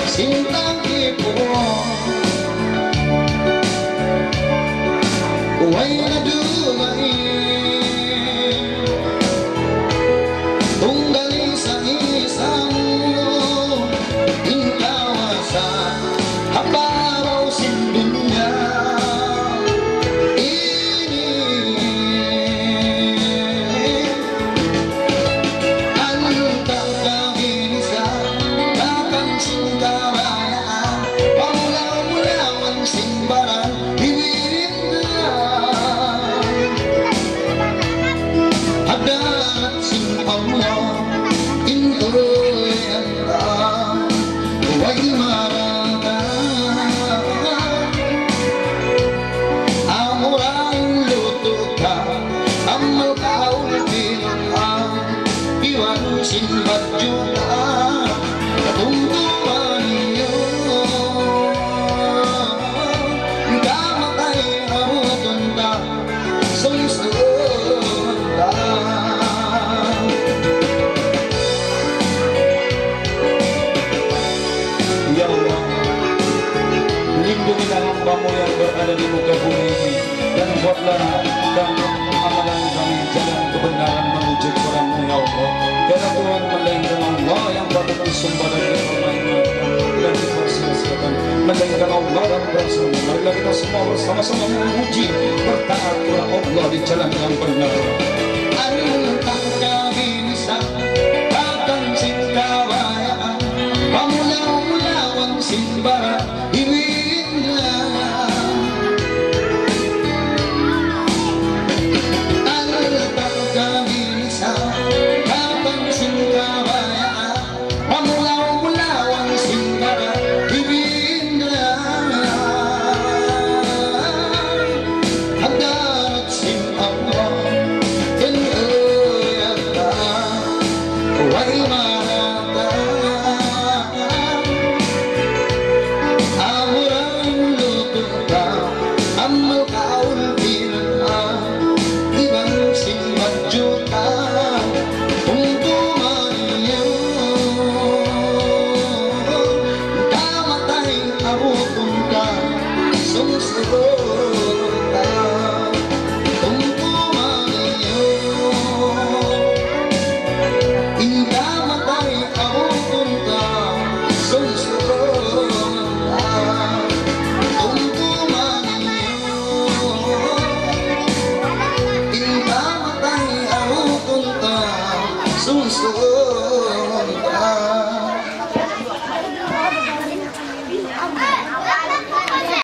Sintang ipo way na dumain tunggali sa isang inkawasan habaraw sin dunya ini antang kabinisa takang singkabayaan pamulaw-mulawan simbaran hiwirin na hadat sing Allah intuloy anda huwag marata ang orang luto ka amal kaul bilang iwan simbat juga katungtuan niyo kamatay arutun ka sungsunda ya Allah, lindungi hamba mu yang berada di muka bumi ini dan buatlah kami amalan kami jalan kebenaran menuju kepada-Mu ya Allah. Karena Tuhan melainkan Allah yang patut disembah dan dipermainkan dan dipersiasakan, melainkan Allah dan Rasul-Nya. Marilah kita semua bersama-sama memuji bertaat kepada Allah di jalan yang benar. Antang kabinisa takang singkabayaan pamulaw-mulawan simbaran hiwin antang kabinisa takang singkabayaan pamulaw-mulawan simbaran hiwin hadarat sim Allah Why